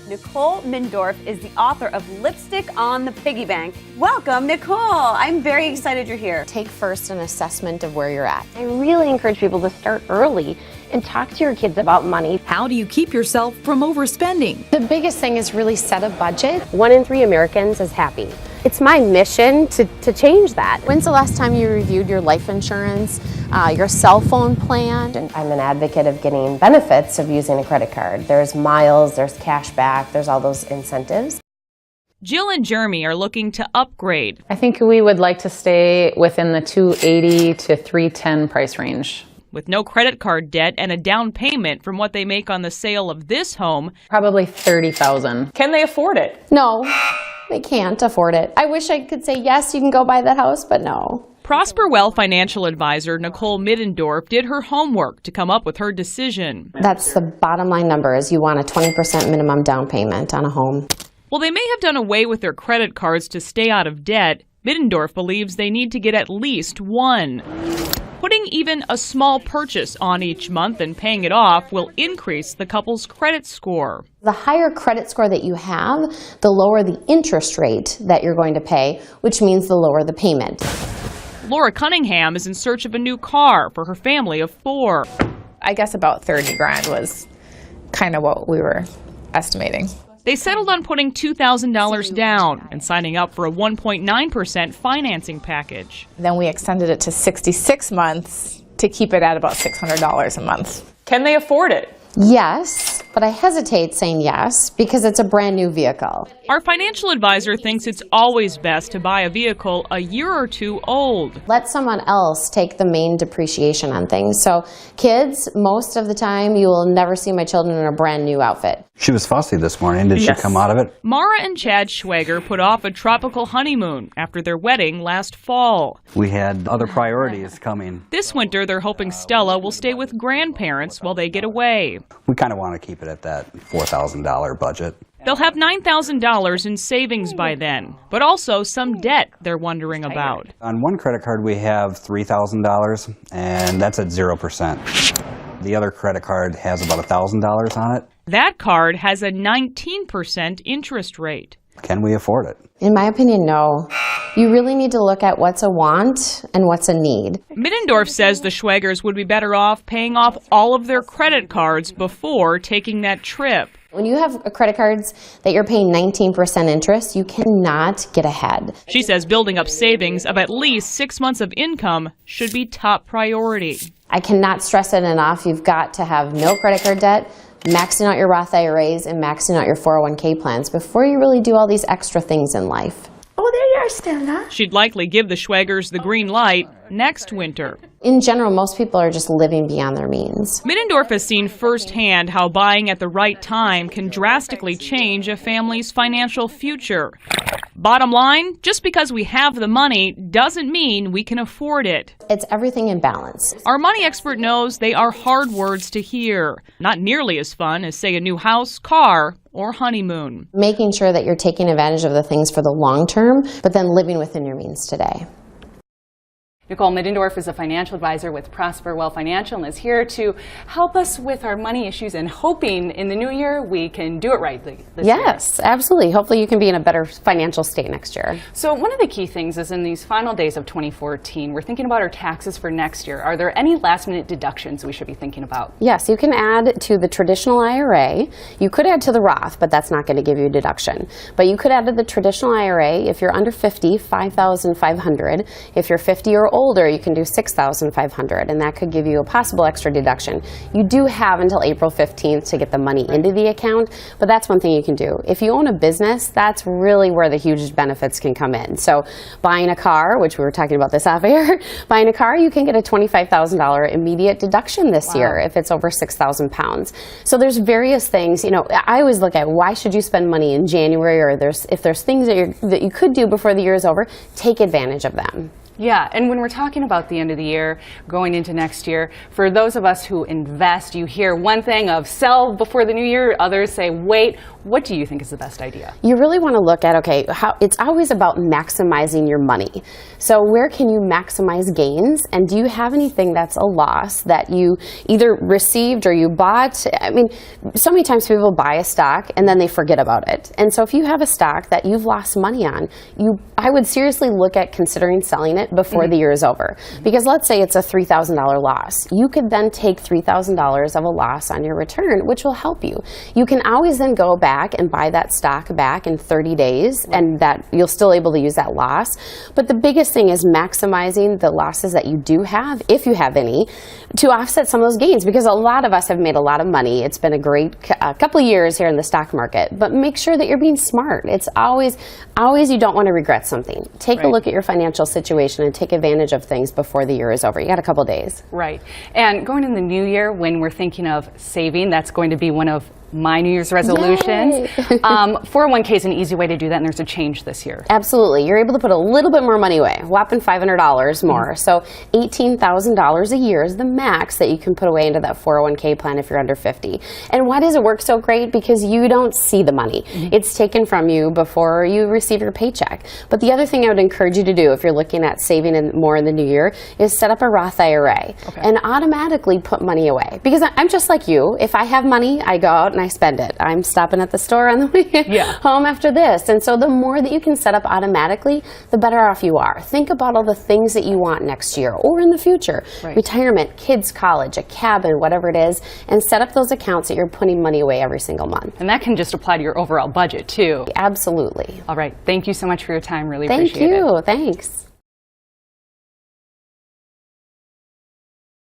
Nicole Middendorf is the author of Lipstick on the Piggy Bank. Welcome, Nicole. I'm very excited you're here. Take first an assessment of where you're at. I really encourage people to start early and talk to your kids about money. How do you keep yourself from overspending? The biggest thing is really set a budget. 1 in 3 Americans is happy. It's my mission to change that. When's the last time you reviewed your life insurance, your cell phone plan? I'm an advocate of getting benefits of using a credit card. There's miles, there's cash back, there's all those incentives. Jill and Jeremy are looking to upgrade. I think we would like to stay within the $280 to $310 price range. With no credit card debt and a down payment from what they make on the sale of this home. Probably $30,000. Can they afford it? No, they can't afford it. I wish I could say, yes, you can go buy that house, but no. Prosper Well financial advisor Nicole Middendorf did her homework to come up with her decision. That's the bottom line number, is you want a 20% minimum down payment on a home. While they may have done away with their credit cards to stay out of debt, Middendorf believes they need to get at least one. Putting even a small purchase on each month and paying it off will increase the couple's credit score. The higher credit score that you have, the lower the interest rate that you're going to pay, which means the lower the payment. Laura Cunningham is in search of a new car for her family of 4. I guess about 30 grand was kind of what we were estimating. They settled on putting $2,000 down and signing up for a 1.9% financing package. Then we extended it to 66 months to keep it at about $600 a month. Can they afford it? Yes, but I hesitate saying yes because it's a brand new vehicle. Our financial advisor thinks it's always best to buy a vehicle a year or 2 old. Let someone else take the main depreciation on things. So kids, most of the time, you will never see my children in a brand new outfit. She was fussy this morning. Did Yes. she come out of it? Mara and Chad Schwager put off a tropical honeymoon after their wedding last fall. We had other priorities coming. This winter, they're hoping Stella will stay with grandparents while they get away. We kind of want to keep it at that $4,000 budget. They'll have $9,000 in savings by then, but also some debt they're wondering about. On one credit card, we have $3,000, and that's at 0%. The other credit card has about $1,000 on it. That card has a 19% interest rate. Can we afford it? In my opinion, no. You really need to look at what's a want and what's a need. Middendorf says the Schwagers would be better off paying off all of their credit cards before taking that trip. When you have credit cards that you're paying 19% interest, you cannot get ahead. She says building up savings of at least 6 months of income should be top priority. I cannot stress it enough. You've got to have no credit card debt, maxing out your Roth IRAs, and maxing out your 401k plans before you really do all these extra things in life. Oh, there you are, Stella. She'd likely give the Schwagers the green light next winter. In general, most people are just living beyond their means. Middendorf has seen firsthand how buying at the right time can drastically change a family's financial future. Bottom line, just because we have the money doesn't mean we can afford it. It's everything in balance. Our money expert knows they are hard words to hear, not nearly as fun as, say, a new house, car, or honeymoon. Making sure that you're taking advantage of the things for the long term, but then living within your means today. Nicole Middendorf is a financial advisor with Prosper Well Financial and is here to help us with our money issues and hoping in the new year we can do it right this Yes, absolutely. Hopefully you can be in a better financial state next year. So one of the key things is in these final days of 2014, we're thinking about our taxes for next year. Are there any last minute deductions we should be thinking about? Yes, you can add to the traditional IRA. You could add to the Roth, but that's not going to give you a deduction. But you could add to the traditional IRA. If you're under 50, $5,500. If you're 50 or older, you can do $6,500, and that could give you a possible extra deduction. You do have until April 15th to get the money into the account, but that's one thing you can do. If you own a business, that's really where the huge benefits can come in. So buying a car, which we were talking about this off air, buying a car, you can get a $25,000 immediate deduction this year if it's over 6,000 pounds. So there's various things. You know, I always look at why should you spend money in January, or if there's things that you could do before the year is over, take advantage of them. Yeah, and when we're talking about the end of the year, going into next year, for those of us who invest, you hear one thing of sell before the new year, others say wait. What do you think is the best idea? You really want to look at, okay, it's always about maximizing your money. So where can you maximize gains? And do you have anything that's a loss that you either received or you bought? I mean, so many times people buy a stock and then they forget about it. And so if you have a stock that you've lost money on, I would seriously look at considering selling it before the year is over. Because let's say it's a $3,000 loss. You could then take $3,000 of a loss on your return, which will help you. You can always then go back and buy that stock back in 30 days, and that you'll still able to use that loss. But the biggest thing is maximizing the losses that you do have, if you have any, to offset some of those gains, because a lot of us have made a lot of money. It's been a great couple of years here in the stock market, but make sure that you're being smart. It's always you don't want to regret something. Take a look at your financial situation and take advantage of things before the year is over. You got a couple days. Right. And going in the new year, when we're thinking of saving, that's going to be one of my New Year's resolutions. 401k is an easy way to do that, and there's a change this year. Absolutely. You're able to put a little bit more money away, whopping $500 more. So $18,000 a year is the max that you can put away into that 401k plan if you're under 50. And why does it work so great? Because you don't see the money. It's taken from you before you receive your paycheck. But the other thing I would encourage you to do if you're looking at saving more in the new year is set up a Roth IRA and automatically put money away. Because I'm just like you. If I have money, I go out and I spend it. I'm stopping at the store on the way home after this. And so the more that you can set up automatically, the better off you are. Think about all the things that you want next year or in the future. Retirement, kids' college, a cabin, whatever it is, and set up those accounts that you're putting money away every single month. And that can just apply to your overall budget too. Absolutely. All right. Thank you so much for your time. Really appreciate it. Thank you. Thanks.